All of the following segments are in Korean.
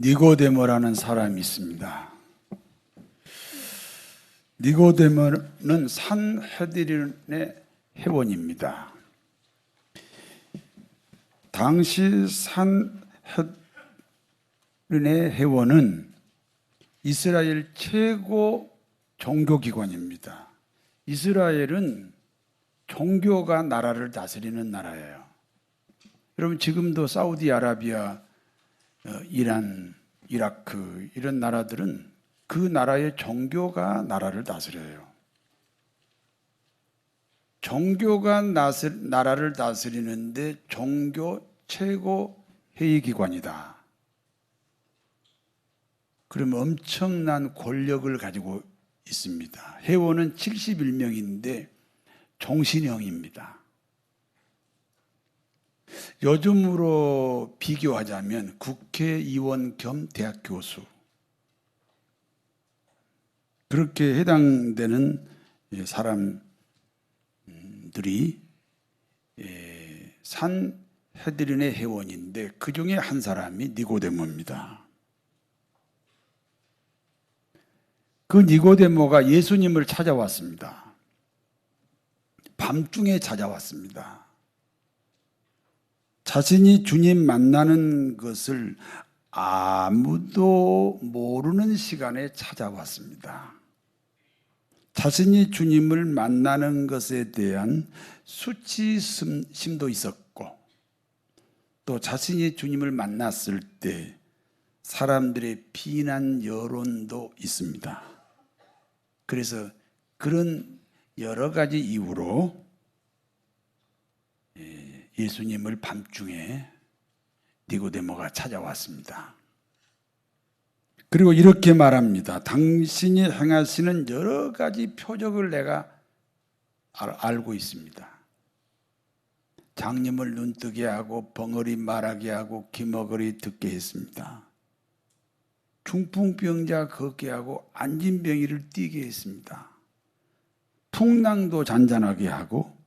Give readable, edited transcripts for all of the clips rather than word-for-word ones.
니고데모라는 사람이 있습니다. 니고데모는 산헤드린의 회원입니다. 당시 산헤드린의 회원은 이스라엘 최고 종교기관입니다. 이스라엘은 종교가 나라를 다스리는 나라예요. 여러분, 지금도 사우디아라비아, 이란, 이라크 이런 나라들은 그 나라의 종교가 나라를 다스려요. 종교가 나라를 다스리는데 종교 최고 회의기관이다. 그러면 엄청난 권력을 가지고 있습니다. 회원은 71명인데 종신형입니다. 요즘으로 비교하자면 국회의원 겸 대학 교수, 그렇게 해당되는 사람들이 산헤드린의 회원인데 그 중에 한 사람이 니고데모입니다. 그 니고데모가 예수님을 찾아왔습니다. 밤중에 찾아왔습니다. 자신이 주님 만나는 것을 아무도 모르는 시간에 찾아왔습니다. 자신이 주님을 만나는 것에 대한 수치심도 있었고, 또 자신이 주님을 만났을 때 사람들의 비난 여론도 있습니다. 그래서 그런 여러 가지 이유로 예수님을 밤중에 니고데모가 찾아왔습니다. 그리고 이렇게 말합니다. 당신이 행하시는 여러 가지 표적을 내가 알고 있습니다. 장님을 눈뜨게 하고 벙어리 말하게 하고 기머거리 듣게 했습니다. 중풍병자 걷게 하고 안진병이를 뛰게 했습니다. 풍랑도 잔잔하게 하고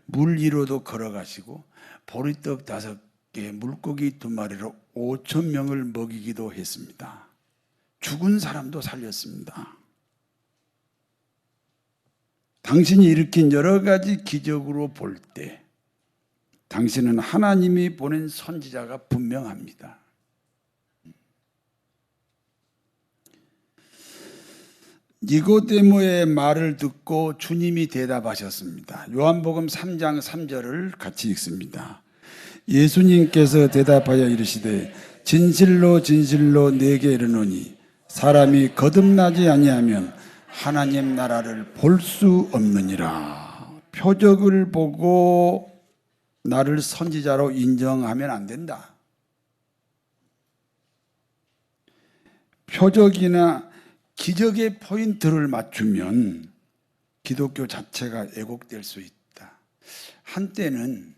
물 위로도 걸어가시고 보리떡 5개, 물고기 2마리로 5,000명을 먹이기도 했습니다. 죽은 사람도 살렸습니다. 당신이 일으킨 여러 가지 기적으로 볼 때 당신은 하나님이 보낸 선지자가 분명합니다. 니고데모의 말을 듣고 주님이 대답하셨습니다. 요한복음 3장 3절을 같이 읽습니다. 예수님께서 대답하여 이르시되 진실로 진실로 네게 이르노니 사람이 거듭나지 아니하면 하나님 나라를 볼 수 없느니라. 표적을 보고 나를 선지자로 인정하면 안 된다. 표적이나 기적의 포인트를 맞추면 기독교 자체가 왜곡될 수 있다. 한때는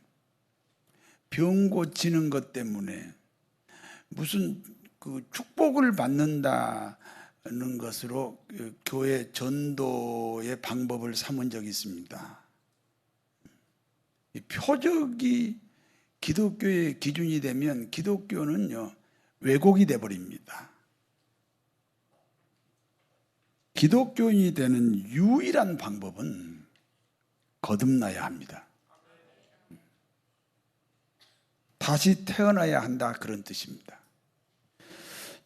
병 고치는 것 때문에 무슨 축복을 받는다는 것으로 교회 전도의 방법을 삼은 적이 있습니다. 표적이 기독교의 기준이 되면 기독교는요, 왜곡이 되어버립니다. 기독교인이 되는 유일한 방법은 거듭나야 합니다. 다시 태어나야 한다, 그런 뜻입니다.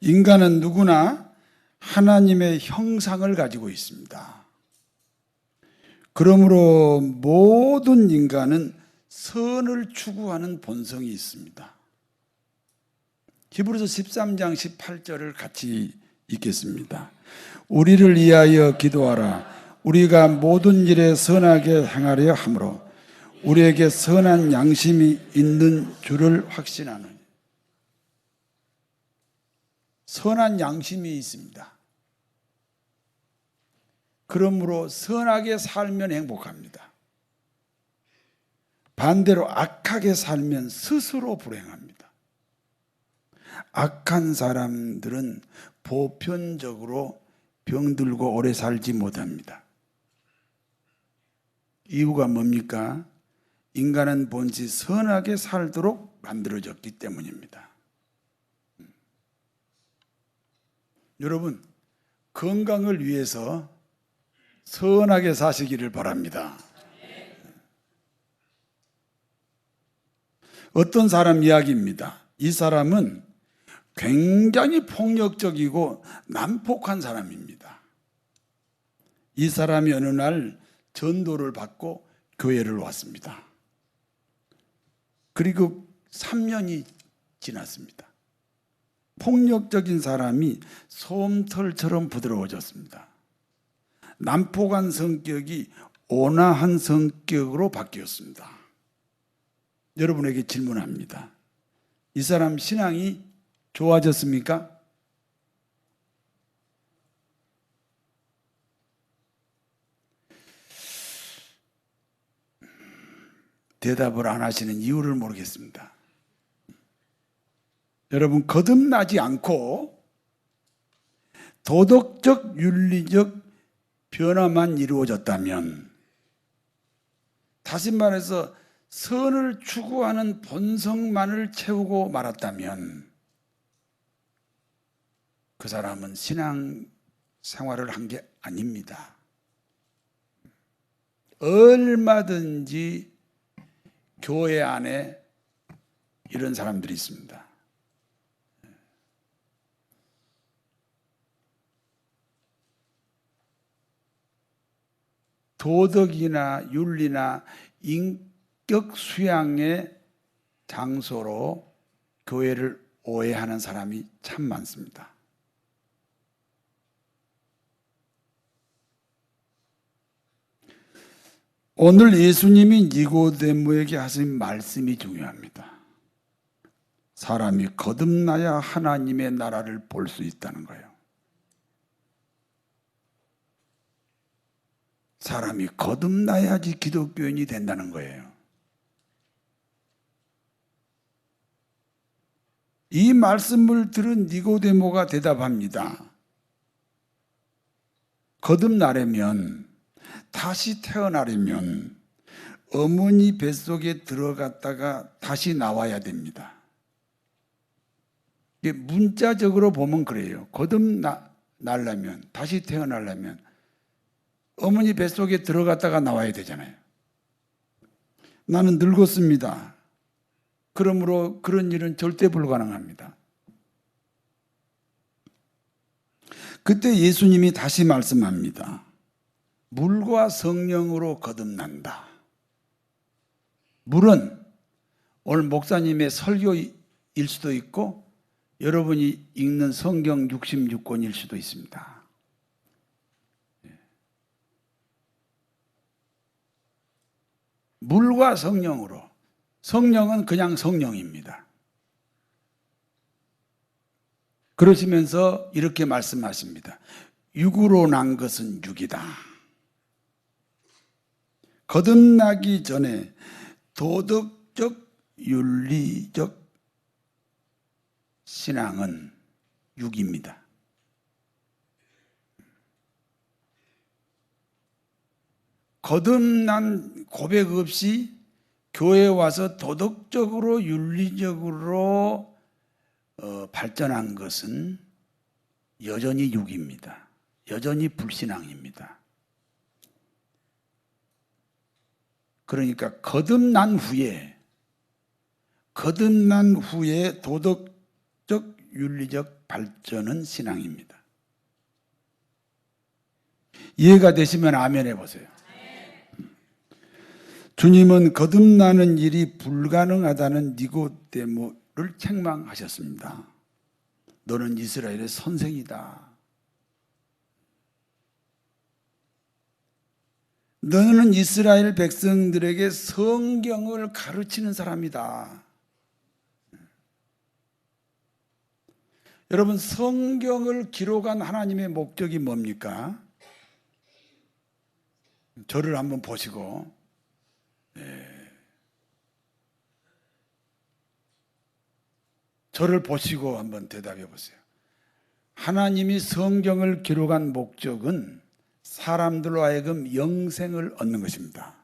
인간은 누구나 하나님의 형상을 가지고 있습니다. 그러므로 모든 인간은 선을 추구하는 본성이 있습니다. 히브리서 13장 18절을 같이 읽겠습니다. 우리를 위하여 기도하라. 우리가 모든 일에 선하게 행하려 함으로 우리에게 선한 양심이 있는 줄을 확신하노니. 선한 양심이 있습니다. 그러므로 선하게 살면 행복합니다. 반대로 악하게 살면 스스로 불행합니다. 악한 사람들은 보편적으로 병들고 오래 살지 못합니다. 이유가 뭡니까? 인간은 본시 선하게 살도록 만들어졌기 때문입니다. 여러분, 건강을 위해서 선하게 사시기를 바랍니다. 어떤 사람 이야기입니다. 이 사람은 굉장히 폭력적이고 난폭한 사람입니다. 이 사람이 어느 날 전도를 받고 교회를 왔습니다. 그리고 3년이 지났습니다. 폭력적인 사람이 솜털처럼 부드러워졌습니다. 난폭한 성격이 온화한 성격으로 바뀌었습니다. 여러분에게 질문합니다. 이 사람 신앙이 좋아졌습니까? 대답을 안 하시는 이유를 모르겠습니다. 여러분, 거듭나지 않고 도덕적, 윤리적 변화만 이루어졌다면, 다시 말해서 선을 추구하는 본성만을 채우고 말았다면 그 사람은 신앙 생활을 한 게 아닙니다. 얼마든지 교회 안에 이런 사람들이 있습니다. 도덕이나 윤리나 인격 수양의 장소로 교회를 오해하는 사람이 참 많습니다. 오늘 예수님이 니고데모에게 하신 말씀이 중요합니다. 사람이 거듭나야 하나님의 나라를 볼 수 있다는 거예요. 사람이 거듭나야지 기독교인이 된다는 거예요. 이 말씀을 들은 니고데모가 대답합니다. 거듭나려면, 다시 태어나려면 어머니 뱃속에 들어갔다가 다시 나와야 됩니다. 이게 문자적으로 보면 그래요. 거듭나려면, 다시 태어나려면 어머니 뱃속에 들어갔다가 나와야 되잖아요. 나는 늙었습니다. 그러므로 그런 일은 절대 불가능합니다. 그때 예수님이 다시 말씀합니다. 물과 성령으로 거듭난다. 물은 오늘 목사님의 설교일 수도 있고 여러분이 읽는 성경 66권일 수도 있습니다. 물과 성령으로. 성령은 그냥 성령입니다. 그러시면서 이렇게 말씀하십니다. 육으로 난 것은 육이다. 거듭나기 전에 도덕적, 윤리적 신앙은 육입니다. 거듭난 고백 없이 교회에 와서 도덕적으로, 윤리적으로 발전한 것은 여전히 육입니다. 여전히 불신앙입니다. 그러니까 거듭난 후에 도덕적, 윤리적 발전은 신앙입니다. 이해가 되시면 아멘 해보세요. 주님은 거듭나는 일이 불가능하다는 니고데모를 책망하셨습니다. 너는 이스라엘의 선생이다. 너는 이스라엘 백성들에게 성경을 가르치는 사람이다. 여러분, 성경을 기록한 하나님의 목적이 뭡니까? 저를 한번 보시고, 저를 보시고 한번 대답해 보세요. 하나님이 성경을 기록한 목적은 사람들로 하여금 영생을 얻는 것입니다.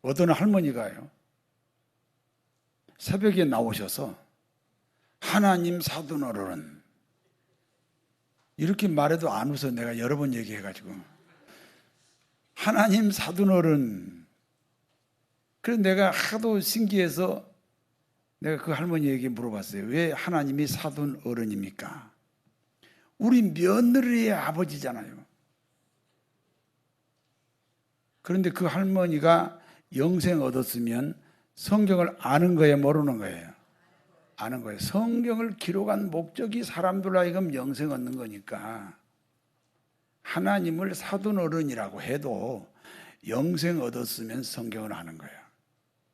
어떤 할머니가요, 새벽에 나오셔서 하나님 사도 노릇은 이렇게 말해도 안 웃어. 내가 여러 번 얘기해가지고 하나님 사도 노릇은. 그래서 내가 하도 신기해서 내가 그 할머니에게 물어봤어요. 왜 하나님이 사돈 어른입니까? 우리 며느리의 아버지잖아요. 그런데 그 할머니가 영생 얻었으면 성경을 아는 거예요, 모르는 거예요? 아는 거예요. 성경을 기록한 목적이 사람들로 하여금 영생 얻는 거니까 하나님을 사돈 어른이라고 해도 영생 얻었으면 성경을 아는 거예요.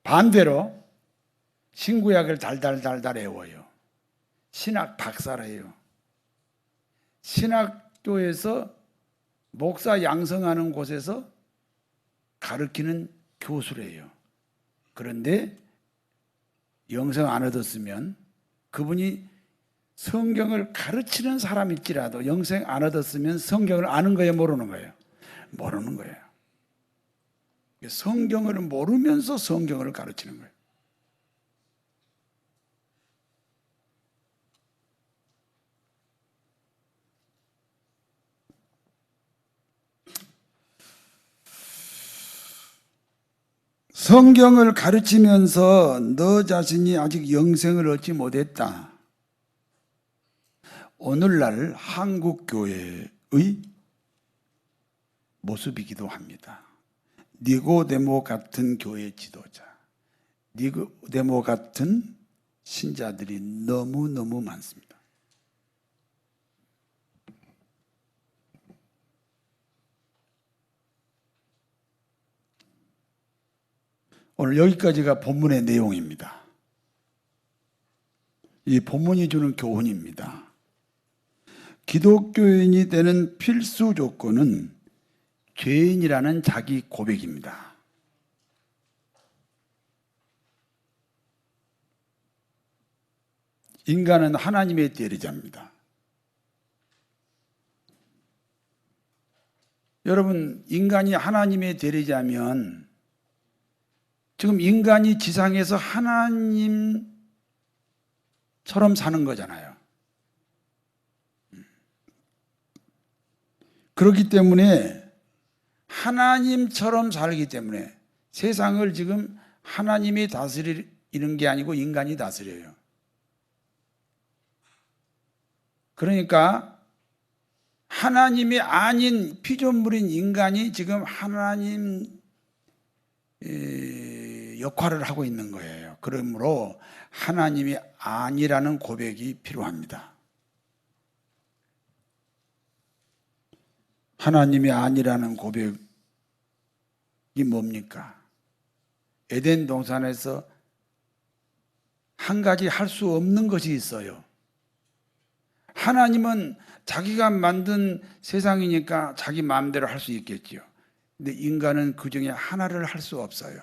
반대로 신구약을 달달달달 외워요. 신학 박사래요. 신학교에서 목사 양성하는 곳에서 가르치는 교수래요. 그런데 영생 안 얻었으면 그분이 성경을 가르치는 사람일지라도 영생 안 얻었으면 성경을 아는 거예요, 모르는 거예요? 모르는 거예요. 성경을 모르면서 성경을 가르치는 거예요. 성경을 가르치면서 너 자신이 아직 영생을 얻지 못했다. 오늘날 한국교회의 모습이기도 합니다. 니고데모 같은 교회 지도자, 니고데모 같은 신자들이 너무너무 많습니다. 오늘 여기까지가 본문의 내용입니다. 이 본문이 주는 교훈입니다. 기독교인이 되는 필수 조건은 죄인이라는 자기 고백입니다. 인간은 하나님의 대리자입니다. 여러분, 인간이 하나님의 대리자면 지금 인간이 지상에서 하나님처럼 사는 거잖아요. 그렇기 때문에 하나님처럼 살기 때문에 세상을 지금 하나님이 다스리는 게 아니고 인간이 다스려요. 그러니까 하나님이 아닌 피조물인 인간이 지금 하나님 역할을 하고 있는 거예요. 그러므로 하나님이 아니라는 고백이 필요합니다. 하나님이 아니라는 고백이 뭡니까? 에덴 동산에서 한 가지 할 수 없는 것이 있어요. 하나님은 자기가 만든 세상이니까 자기 마음대로 할 수 있겠지요. 근데 인간은 그 중에 하나를 할 수 없어요.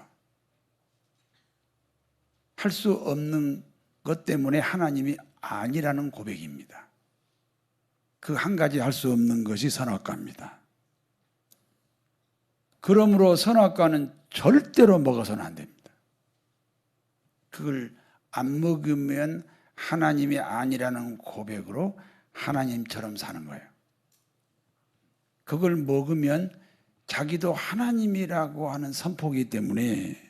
할 수 없는 것 때문에 하나님이 아니라는 고백입니다. 그 한 가지 할 수 없는 것이 선악과입니다. 그러므로 선악과는 절대로 먹어서는 안 됩니다. 그걸 안 먹으면 하나님이 아니라는 고백으로 하나님처럼 사는 거예요. 그걸 먹으면 자기도 하나님이라고 하는 선포이기 때문에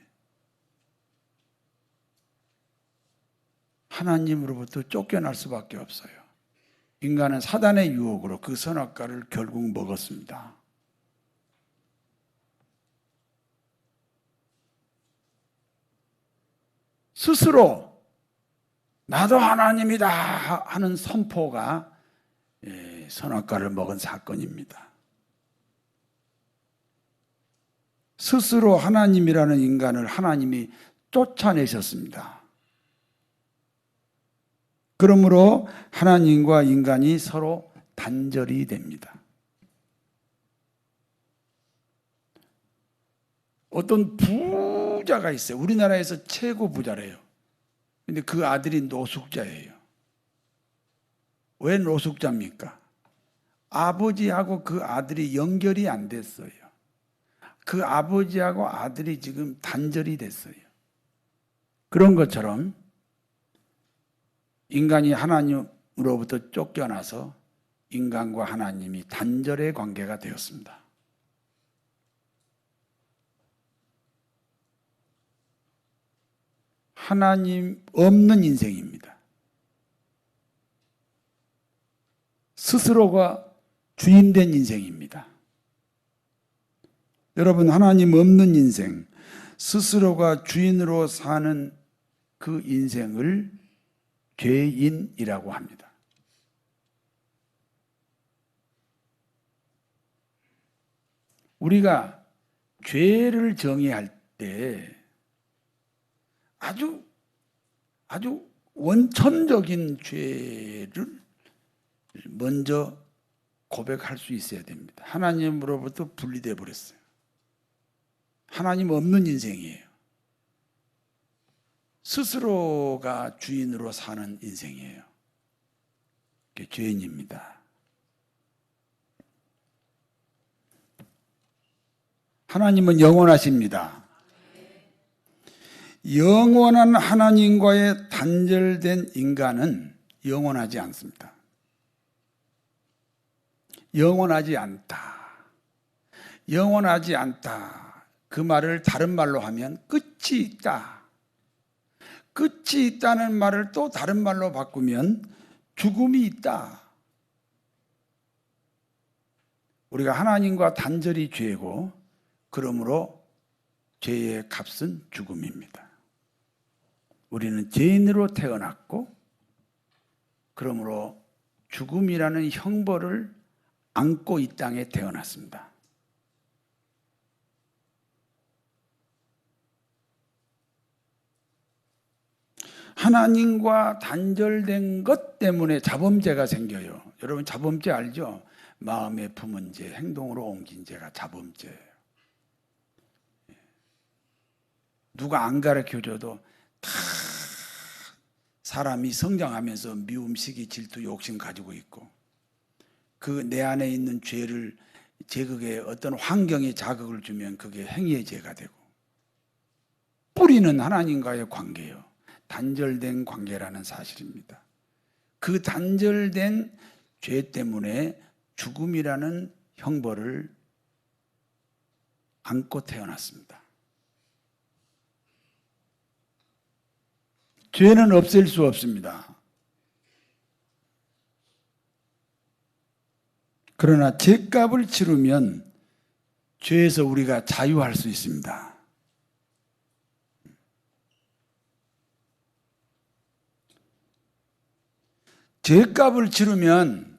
하나님으로부터 쫓겨날 수밖에 없어요. 인간은 사단의 유혹으로 그 선악과를 결국 먹었습니다. 스스로 나도 하나님이다 하는 선포가 선악과를 먹은 사건입니다. 스스로 하나님이라는 인간을 하나님이 쫓아내셨습니다. 그러므로 하나님과 인간이 서로 단절이 됩니다. 어떤 부자가 있어요. 우리나라에서 최고 부자래요. 근데 그 아들이 노숙자예요. 왜 노숙자입니까? 아버지하고 그 아들이 연결이 안 됐어요. 그 아버지하고 아들이 지금 단절이 됐어요. 그런 것처럼 인간이 하나님으로부터 쫓겨나서 인간과 하나님이 단절의 관계가 되었습니다. 하나님 없는 인생입니다. 스스로가 주인된 인생입니다. 여러분, 하나님 없는 인생, 스스로가 주인으로 사는 그 인생을 죄인이라고 합니다. 우리가 죄를 정의할 때 아주 원천적인 죄를 먼저 고백할 수 있어야 됩니다. 하나님으로부터 분리되어 버렸어요. 하나님 없는 인생이에요. 스스로가 주인으로 사는 인생이에요. 그게 죄인입니다. 하나님은 영원하십니다. 영원한 하나님과의 단절된 인간은 영원하지 않습니다. 영원하지 않다. 영원하지 않다. 그 말을 다른 말로 하면 끝이 있다. 끝이 있다는 말을 또 다른 말로 바꾸면 죽음이 있다. 우리가 하나님과 단절이 죄고, 그러므로 죄의 값은 죽음입니다. 우리는 죄인으로 태어났고, 그러므로 죽음이라는 형벌을 안고 이 땅에 태어났습니다. 하나님과 단절된 것 때문에 자범죄가 생겨요. 여러분, 자범죄 알죠? 마음에 품은 죄, 행동으로 옮긴 죄가 자범죄예요. 누가 안 가르쳐줘도 다 사람이 성장하면서 미움, 시기, 질투, 욕심 가지고 있고, 그 내 안에 있는 죄를 제극에 어떤 환경이 자극을 주면 그게 행위의 죄가 되고, 뿌리는 하나님과의 관계예요. 단절된 관계라는 사실입니다. 그 단절된 죄 때문에 죽음이라는 형벌을 안고 태어났습니다. 죄는 없앨 수 없습니다. 그러나 죄값을 치르면 죄에서 우리가 자유할 수 있습니다. 죄값을 치르면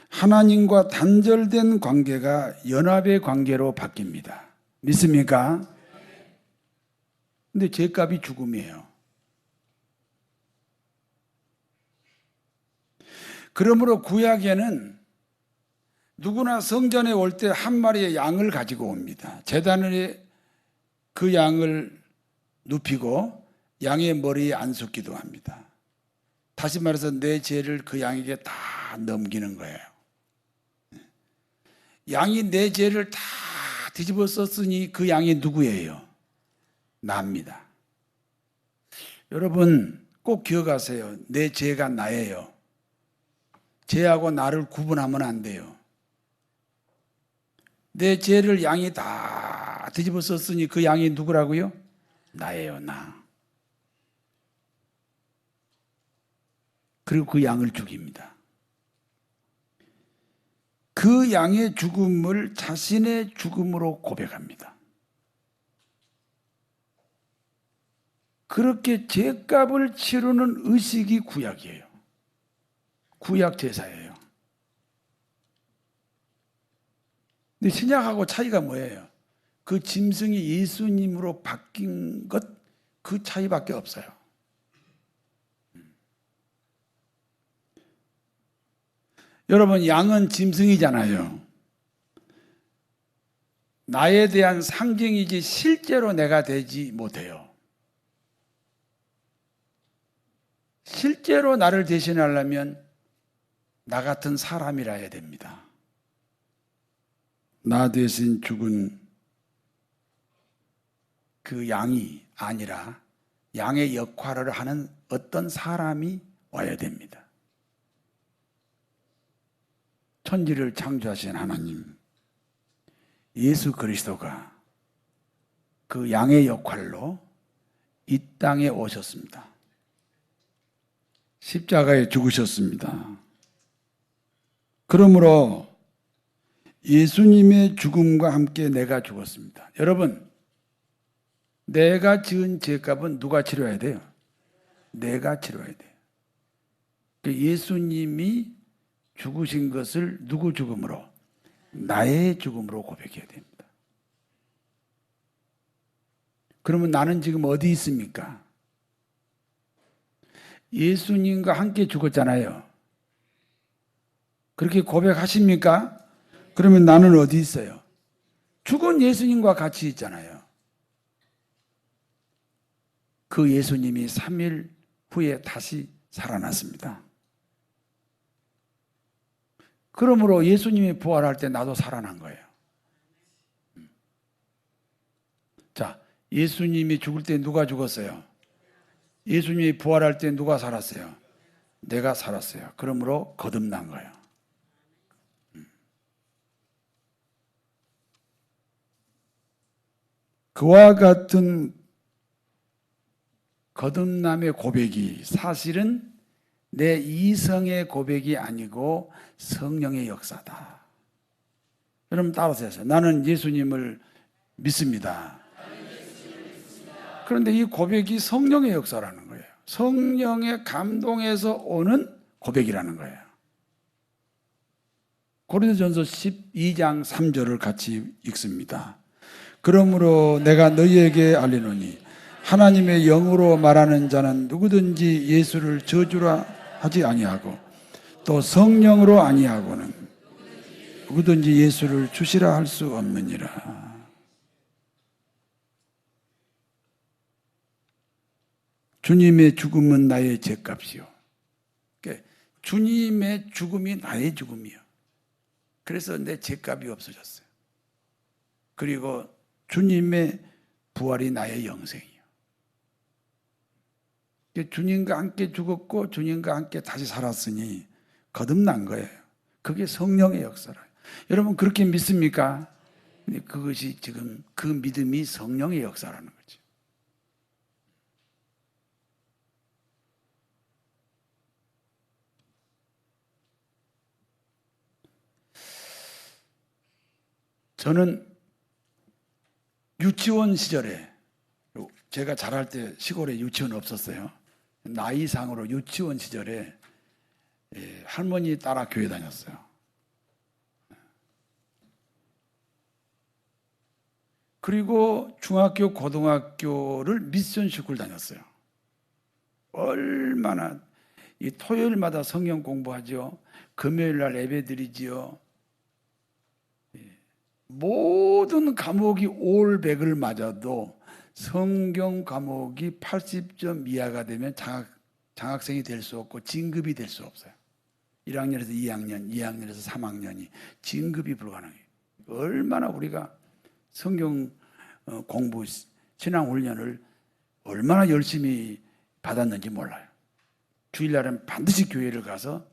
하나님과 단절된 관계가 연합의 관계로 바뀝니다. 믿습니까? 근데 죄값이 죽음이에요. 그러므로 구약에는 누구나 성전에 올 때 한 마리의 양을 가지고 옵니다. 제단에 그 양을 눕히고 양의 머리에 안수기도 합니다. 다시 말해서 내 죄를 그 양에게 다 넘기는 거예요. 양이 내 죄를 다 뒤집어 썼으니 그 양이 누구예요? 나입니다. 여러분 꼭 기억하세요. 내 죄가 나예요. 죄하고 나를 구분하면 안 돼요. 내 죄를 양이 다 뒤집어 썼으니 그 양이 누구라고요? 나예요, 나. 그리고 그 양을 죽입니다. 그 양의 죽음을 자신의 죽음으로 고백합니다. 그렇게 죄값을 치르는 의식이 구약이에요. 구약 제사예요. 근데 신약하고 차이가 뭐예요? 그 짐승이 예수님으로 바뀐 것, 그 차이밖에 없어요. 여러분, 양은 짐승이잖아요. 나에 대한 상징이지 실제로 내가 되지 못해요. 실제로 나를 대신하려면 나 같은 사람이라 해야 됩니다. 나 대신 죽은 그 양이 아니라 양의 역할을 하는 어떤 사람이 와야 됩니다. 천지를 창조하신 하나님, 예수 그리스도가 그 양의 역할로 이 땅에 오셨습니다. 십자가에 죽으셨습니다. 그러므로 예수님의 죽음과 함께 내가 죽었습니다. 여러분, 내가 지은 죄값은 누가 치러야 돼요? 내가 치러야 돼요. 예수님이 죽으신 것을 누구 죽음으로? 나의 죽음으로 고백해야 됩니다. 그러면 나는 지금 어디 있습니까? 예수님과 함께 죽었잖아요. 그렇게 고백하십니까? 그러면 나는 어디 있어요? 죽은 예수님과 같이 있잖아요. 그 예수님이 3일 후에 다시 살아났습니다. 그러므로 예수님이 부활할 때 나도 살아난 거예요. 자, 예수님이 죽을 때 누가 죽었어요? 예수님이 부활할 때 누가 살았어요? 내가 살았어요. 그러므로 거듭난 거예요. 그와 같은 거듭남의 고백이 사실은 내 이성의 고백이 아니고 성령의 역사다. 여러분 따라서 하세요. 나는 예수님을 믿습니다. 그런데 이 고백이 성령의 역사라는 거예요. 성령의 감동에서 오는 고백이라는 거예요. 고린도전서 12장 3절을 같이 읽습니다. 그러므로 내가 너희에게 알리노니 하나님의 영으로 말하는 자는 누구든지 예수를 저주라 하지 아니하고 또 성령으로 아니하고는 누구든지 예수를 주시라 할 수 없느니라. 주님의 죽음은 나의 죄값이요. 주님의 죽음이 나의 죽음이요. 그래서 내 죄값이 없어졌어요. 그리고 주님의 부활이 나의 영생이요. 주님과 함께 죽었고 주님과 함께 다시 살았으니 거듭난 거예요. 그게 성령의 역사라. 여러분 그렇게 믿습니까? 근데 그것이 지금 그 믿음이 성령의 역사라는 거죠. 저는 유치원 시절에 제가 자랄 때 시골에 유치원 없었어요. 나이상으로 유치원 시절에 할머니 따라 교회 다녔어요. 그리고 중학교, 고등학교를 미션 스쿨 다녔어요. 얼마나 이 토요일마다 성경 공부하죠. 금요일 날 예배 드리지요. 모든 과목이 올 100을 맞아도 성경 과목이 80점 이하가 되면 장학생이 될 수 없고 진급이 될 수 없어요. 1학년에서 2학년, 2학년에서 3학년이 진급이 불가능해요. 얼마나 우리가 성경 공부, 신앙훈련을 얼마나 열심히 받았는지 몰라요. 주일날은 반드시 교회를 가서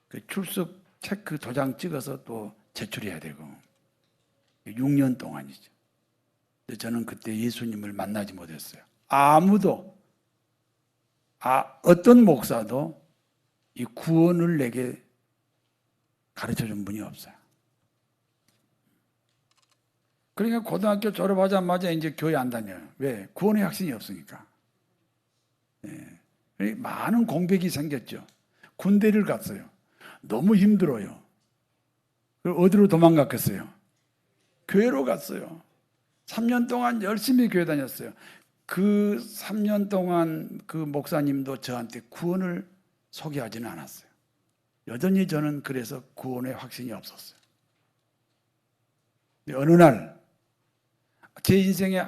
그 출석 체크 도장 찍어서 또 제출해야 되고 6년 동안이죠. 근데 저는 그때 예수님을 만나지 못했어요. 아무도, 어떤 목사도 이 구원을 내게 가르쳐 준 분이 없어요. 그러니까 고등학교 졸업하자마자 이제 교회 안 다녀요. 왜? 구원의 확신이 없으니까. 네. 많은 공백이 생겼죠. 군대를 갔어요. 너무 힘들어요. 그리고 어디로 도망갔겠어요? 교회로 갔어요. 3년 동안 열심히 교회 다녔어요. 그 3년 동안 그 목사님도 저한테 구원을 소개하지는 않았어요. 여전히 저는 그래서 구원의 확신이 없었어요. 어느 날 제 인생에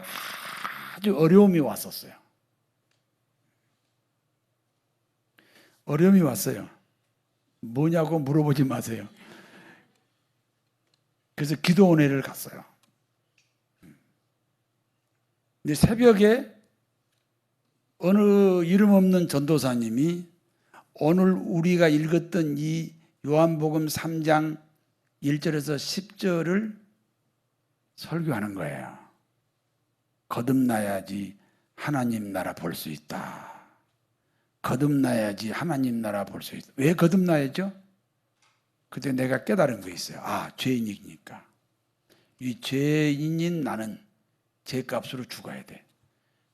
아주 어려움이 왔었어요. 어려움이 왔어요. 뭐냐고 물어보지 마세요. 그래서 기도원회를 갔어요. 근데 새벽에 어느 이름 없는 전도사님이 오늘 우리가 읽었던 이 요한복음 3장 1절에서 10절을 설교하는 거예요. 거듭나야지 하나님 나라 볼 수 있다. 거듭나야지 하나님 나라 볼 수 있다. 왜 거듭나야죠? 그때 내가 깨달은 거 있어요. 아, 죄인이니까. 이 죄인인 나는 죄값으로 죽어야 돼.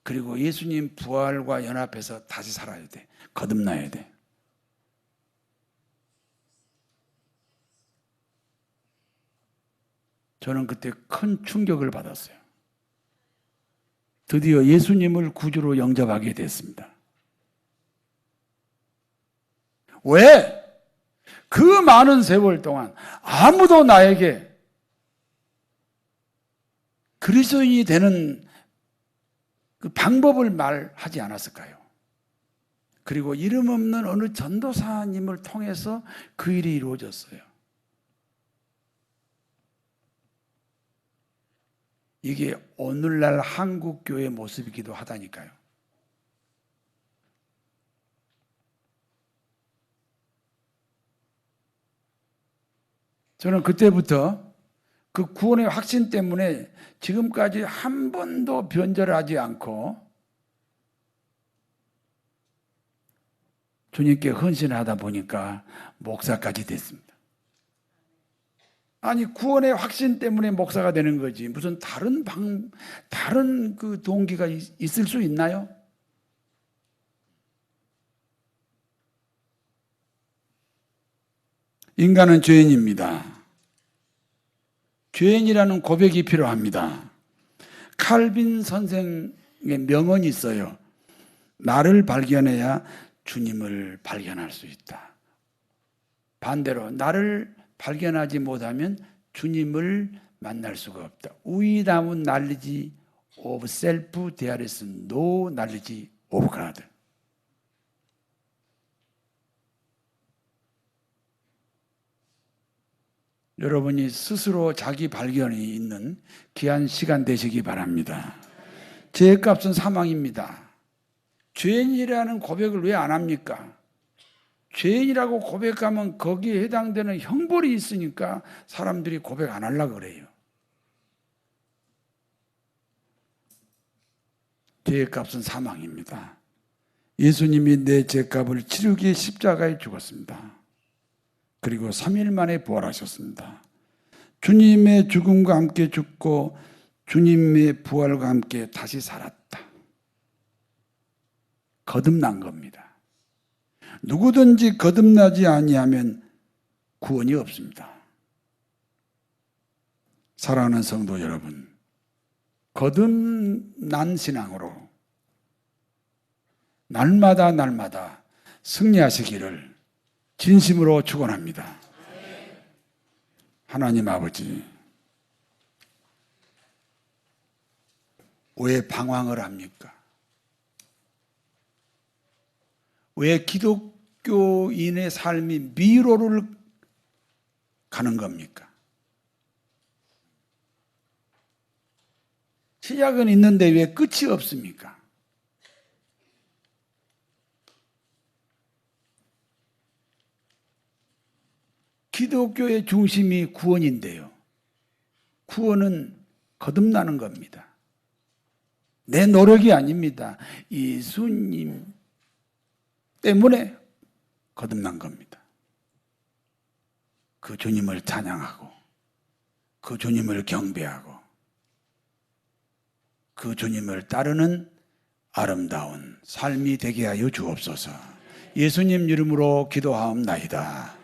그리고 예수님 부활과 연합해서 다시 살아야 돼. 거듭나야 돼. 저는 그때 큰 충격을 받았어요. 드디어 예수님을 구주로 영접하게 됐습니다. 왜? 그 많은 세월 동안 아무도 나에게 그리스도인이 되는 그 방법을 말하지 않았을까요? 그리고 이름 없는 어느 전도사님을 통해서 그 일이 이루어졌어요. 이게 오늘날 한국 교회의 모습이기도 하다니까요. 저는 그때부터 그 구원의 확신 때문에 지금까지 한 번도 변절하지 않고 주님께 헌신하다 보니까 목사까지 됐습니다. 아니, 구원의 확신 때문에 목사가 되는 거지 무슨 다른 그 동기가 있을 수 있나요? 인간은 죄인입니다. 죄인이라는 고백이 필요합니다. 칼빈 선생의 명언이 있어요. 나를 발견해야 주님을 발견할 수 있다. 반대로 나를 발견하지 못하면 주님을 만날 수가 없다. We have knowledge of self, there is no knowledge of God. 여러분이 스스로 자기 발견이 있는 귀한 시간 되시기 바랍니다. 죄값은 사망입니다. 죄인이라는 고백을 왜 안 합니까? 죄인이라고 고백하면 거기에 해당되는 형벌이 있으니까 사람들이 고백 안 하려고 그래요. 죄값은 사망입니다. 예수님이 내 죄값을 치르기 위해 십자가에 죽었습니다. 그리고 3일 만에 부활하셨습니다. 주님의 죽음과 함께 죽고 주님의 부활과 함께 다시 살았다. 거듭난 겁니다. 누구든지 거듭나지 아니하면 구원이 없습니다. 사랑하는 성도 여러분, 거듭난 신앙으로 날마다 승리하시기를 진심으로 축원합니다. 하나님 아버지, 왜 방황을 합니까? 왜 기독교인의 삶이 미로를 가는 겁니까? 시작은 있는데 왜 끝이 없습니까? 기독교의 중심이 구원인데요. 구원은 거듭나는 겁니다. 내 노력이 아닙니다. 예수님 때문에 거듭난 겁니다. 그 주님을 찬양하고 그 주님을 경배하고 그 주님을 따르는 아름다운 삶이 되게 하여 주옵소서. 예수님 이름으로 기도하옵나이다.